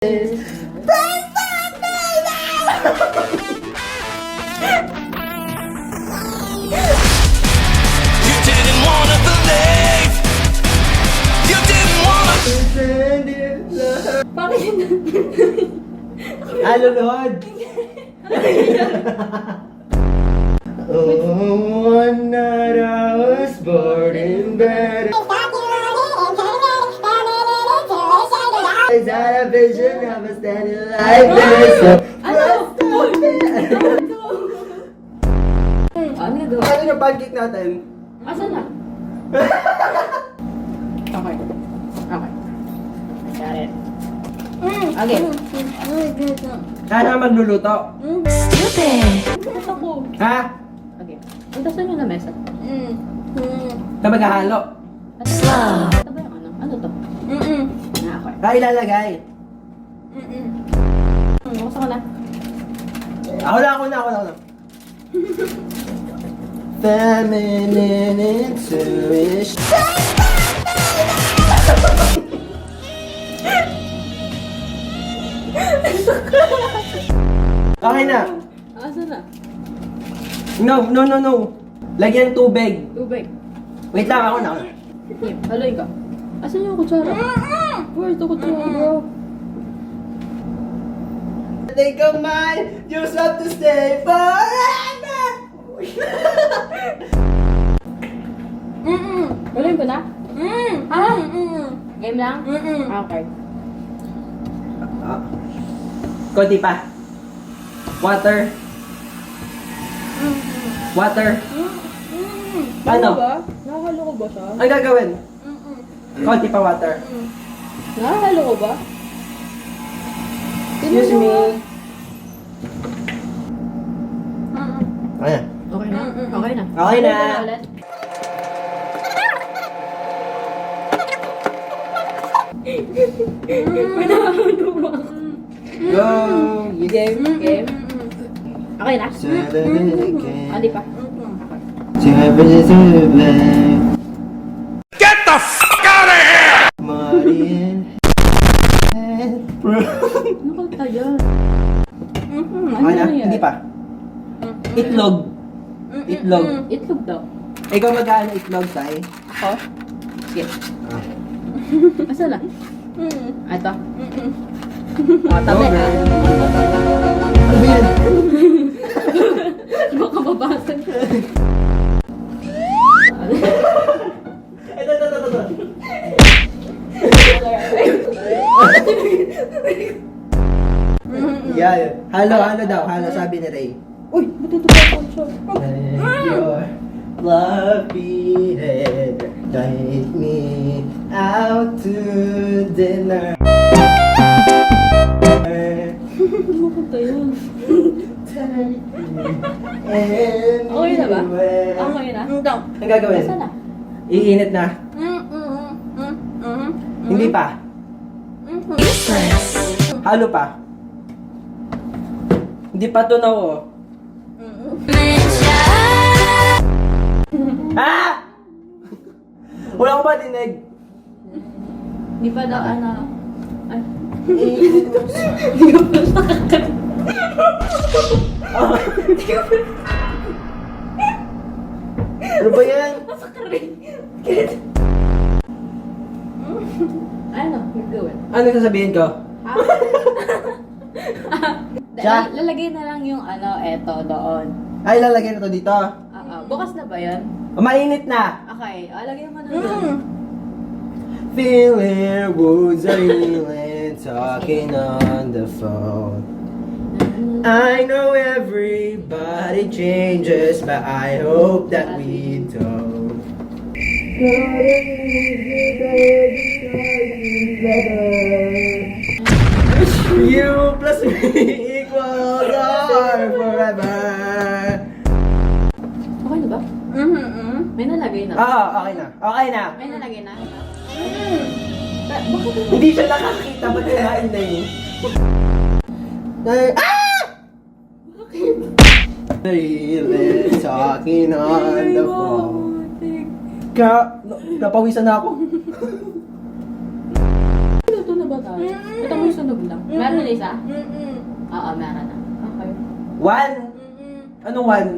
Lord. Oh, one night I was born in bed. Is that a vision of a standing like this? Ano gagawin? Ano yung pancake natin? Asan na? Okay. Okay. Got it. Okay. Sana magluluto. Gusto ko. Ha? Okay. Puntasan nyo na mesa. Na maghahalo. Slow. Ito ba yung ano? Ano to? Okay. Ha, ilalagay. Gusto ko na. Ako na. Feminine intuition. Okay na. Asan na? No. Lagyan ng tubig. Tubig. Wait lang, ako na. Okay. Haloy ka. Asan yung kutsara? Where's the kutsara, bro? Think of mine, you just have to stay forever. Haloy ko na? Game lang? Okay. Konti pa. Water. Ano? Nakahalo ko ba siya? Ang gagawin? Konti pa water. Nakahalo ko ba? Excuse me. Ayan. Okay na? Okay na. Okay na. Ulit. May nakahalo ba? Go. Game. Okay na? Hindi pa. Get the fuck out of here! Ano kanta yan? Okay na? Hindi pa. Itlog. Itlog daw. Ikaw mag-ano itlog, Sai? Ako? Sige. Asa na? Ito. Tabi. Ano ba yan? Baka babasag. Ito. Yan. Halo daw. Halo, sabi ni Ray. Uy, matutupan siya. Your fluffy head, take me out to dinner. Ano kanta yun? Okay Okay na ba? Okay na? Ang gagawin? Asa na? Iinit na. Hindi pa. Halo pa. Hindi pa tunaw oh. Ah! Wala ko ba dinig? Di pa daw ano. Ay. Ano ba yan? Ano? You're good. Ano sasabihin ko? Siya? Lalagay na lang yung ano, eto doon. Ay, lalagay na to dito. Bukas na ba yan? Mainit na. Okay, lagay mo na doon. Feeling wounds are healing, talking on the phone. I know everybody changes, but I hope that we don't. You plus me equals R forever. Okay na ba? May nalagay na. Okay na. Okay na. May nalagay na. Bakit Hindi siya nakakita, ba't kinain na yun? Really talking on the phone. Napawisan na ako. Luto na ba tayo? Ito mo yung sunog lang. isa? Oo, meron na. Okay. One? Anong one?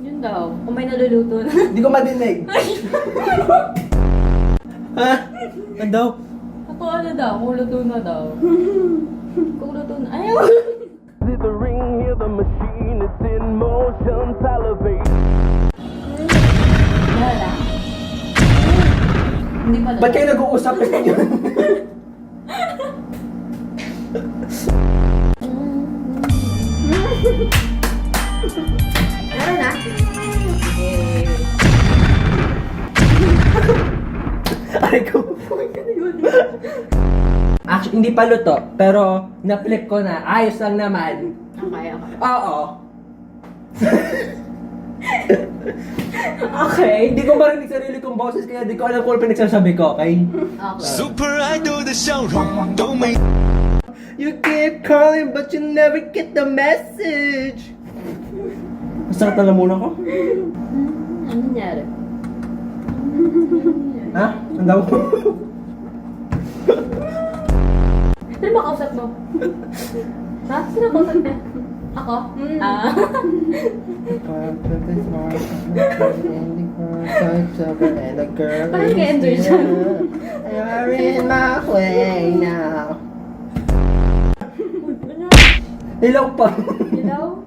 Yun daw. Kung may naluluto na. Hindi ko madinig. Ha? Ano daw? Ako ano daw? Kung luto na daw. Kung luto na. Ayaw! Slithering, hear the machine, it's in motion, salivate. Wala. Hindi pala. Ba't kayo nag-uusap yun? Meron na? Okay. Ay ko. Actually, hindi pa luto. Pero, na-flip ko na. Ayos lang naman. Okay, okay. Oo. Okay. Hindi ko marinig sarili kong boses, kaya hindi ko alam kung ano pinagsasabi ko, okay? Okay. Super idol 的笑容都没。 You keep calling, but you never get the message. Masakit na muna ko. Ano nangyari? Ha? Ang daw ko. Sino ba kausap mo? Ha? Sino kausap niya? Ako? Ah. Parang kay-enjoy siya. You're in my way now. Ilaw pa. Hello?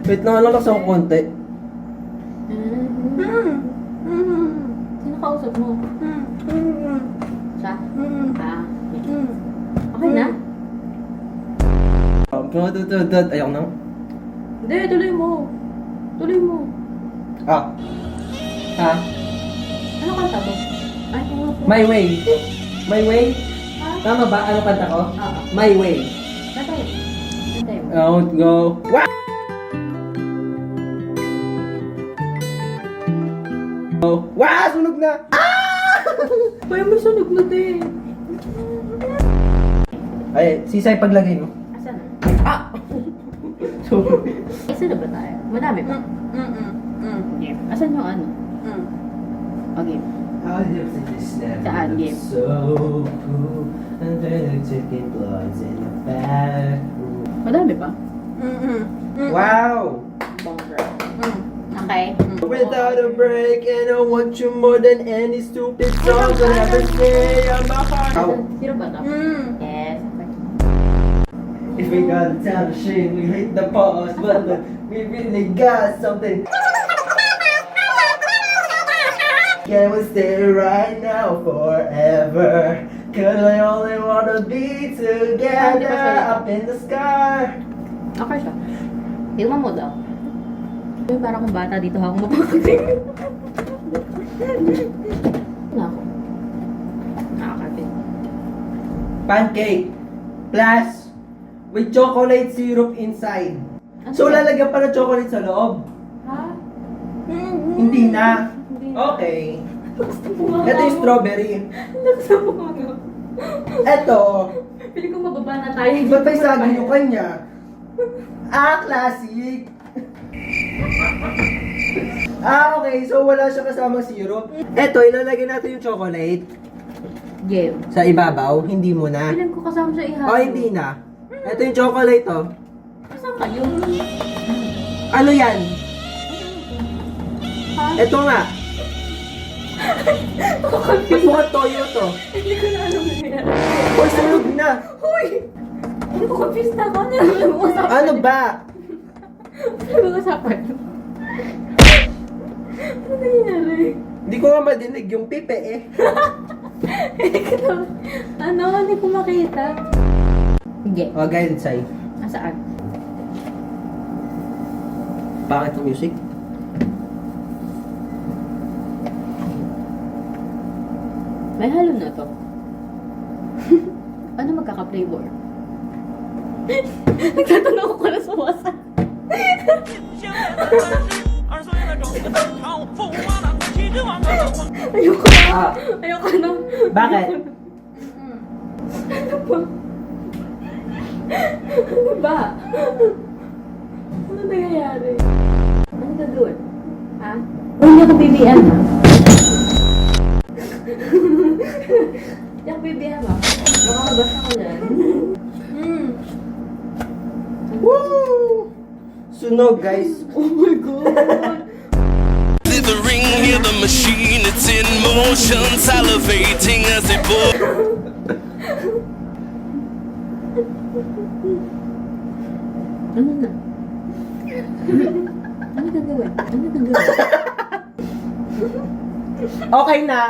Wait lang, lakas ako konti. Sino kausap mo? Siya? Ah. Okay na? Ayaw na. Hindi, tuloy mo. Tuloy mo. Ah. Ha? Ano kanta mo? Ay, ano po? My way. My way? Ha? Tama ba? Ano kanta ko? Oo. My way. Natay. Natay mo. Don't go. Wow! Wow! Sunog na! Kaya may sunog na din. Ay, sisay paglagay mo. Asan na? Ah! Sorry. Isa na ba tayo? Madami pa? Game. Asan yung ano? Okay. Saan? Game. So cool. And then chicken bloods in the back. Madami pa? Wow! Bonger. Okay. Without a break, and I want you more than any stupid song I'll ever say on my heart. Sino ba ito? Yes. Okay. If we gotta tell the shit, we hit the pause button. We really got something. Can we stay right now forever? Cause I only wanna be together up in the sky. Okay siya. Tingnan mo daw. Uy, parang kung bata dito ako mapakating. Wala ako. Nakakapin. Pancake plus with chocolate syrup inside. Ano So yan? lalagyan pa ng chocolate sa loob? Ha? Hindi na. Hindi na. Okay. Gusto mo Ito yung strawberry. Gusto mo ano? Ito. Pili ko mababa na tayo. Ba't pa isagin yung kanya? Ah, classic. Ah, okay. So, wala siya kasamang syrup. Eto, ilalagay natin yung chocolate Game. sa ibabaw. Hindi mo na. Piling ko kasama sa ihalo. O, hindi na. Eto yung chocolate, oh. Kasama kayo? Ano yan? Ha? Eto nga. Ba't mukhang toyo to? Hindi ko na alam na yan. Hoy, sunog na. Hoy! Ano ko, confused na ako. Ano mo usapan? Ano ba? Ano mo usapan? Ano nangyari? Hindi ko nga madinig yung pipe eh. Hindi ko na... Ano? Hindi ko makita. Sige. O, guided sa'yo. Nasaan? Bakit yung music? May halo na to. Ano magkaka-flavor? Nagtatanong ko na sa WhatsApp. Ayoko na. Ah. Ayoko na. Bakit? Ano ba? Ano ba? Ano nangyayari? Ano gagawin? Ha? Hindi ako BBM ha? Hindi ako BBM ha? Baka mabasa ko dyan. Woo! Sunog, guys. Oh my God! Slithering, hear the machine, it's in motion, salivating as it boils. Ano na? Ano gagawin? Ano gagawin? Okay na.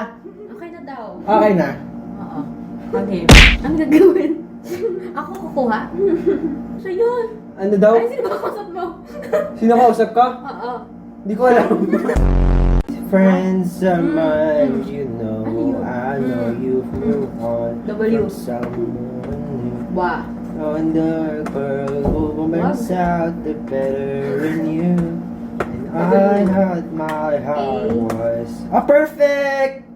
Okay na daw. Okay na. Oo. Okay. Ano gagawin? Ako kukuha? Siya yun. Ano daw? Ay, sino ba kausap mo? Sino kausap ka? Oo. Hindi ko alam. Friends of mine, you know, Ano yun? I know you've moved on W. from someone new. Wa. On the girl who burns out the better in you. And I had my heart was perfect!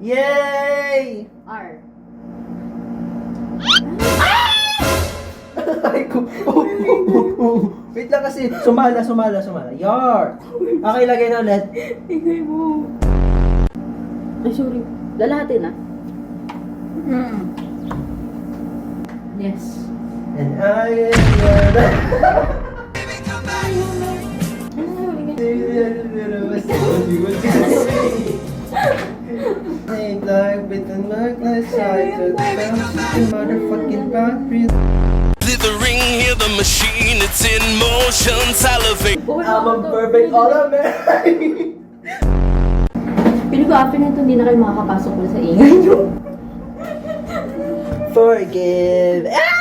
Yay! R. Ay ko. Wait lang kasi. Sumala. Yar! Okay, lagay na ulit. Ingay mo. Ay, sorry. Lalahatin ah. Yes. And I am your... Ain't like with the necklace sides of the motherfucking boundary. Slithering, hear the machine, it's in motion, salivating. I'm a perfect all-American. Pili ko after nito, hindi na kayo makakapasok ulit sa ingay nyo. Forgive. Ah!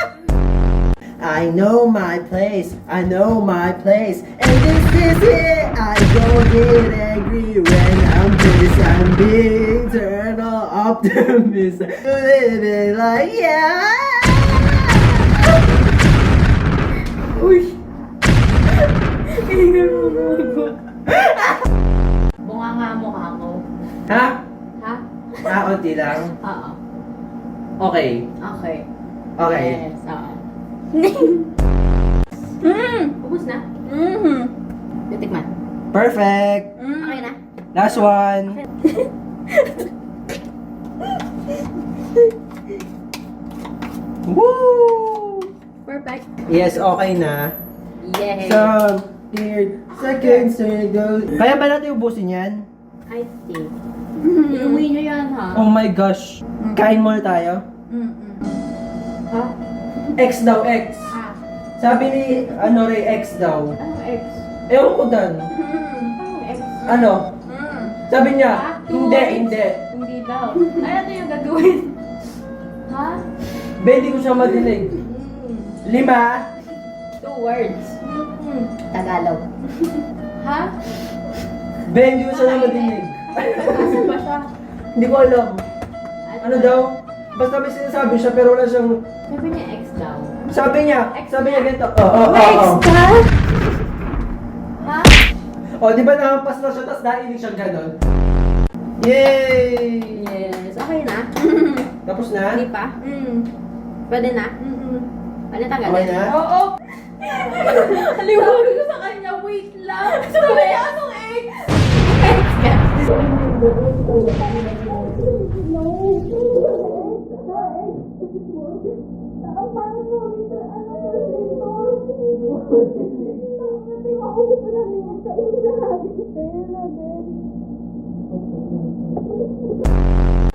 I know my place, and this is it. I don't get angry when I'm pissed. I'm being eternal optimist. Living like yeah. Uy! Ingay mo mo. Bunganga mo ka ako. Ha? Ha? Unti lang. Oo. Okay. Okay. Okay. Yes, oo. Ubus na? Titikman. Perfect. Okay na? Last one. Woo! Perfect. Yes, okay na. Yay! Some weird seconds to go. Kaya ba natin ubusin yan? I think. Iuwi nyo yan, ha? Oh my gosh. Kain muna tayo. Ha? X daw, X. Ah. Sabi ni, Ray, X daw. Anong X? Ewan ko dan. Anong X? Ano? Sabi niya, Ah, hindi, two hindi. Hindi daw. Ano yung gagawin? Ha? Be, hindi ko siya madinig. 5. 2 words. Tagalog. Ha? Be, hindi ko siya madinig. Ano ba siya? Hindi ko alam. Ano daw? Basta may sinasabi siya pero wala siyang... Sabi niya X daw. Sabi niya ganito. May X ka? Ha? O, di ba nahampas na siya tapos nainig siyang ganon? Yay! Yes. Okay na? Tapos na? Hindi pa? Pwede na? Ano tagalog? Okay na? Oo! Haliwagin ko sa kanya, wait lang! Sabi niya, anong X? X ka! Ang pangit mo, ano sa dito? Ako gusto na niya kainin.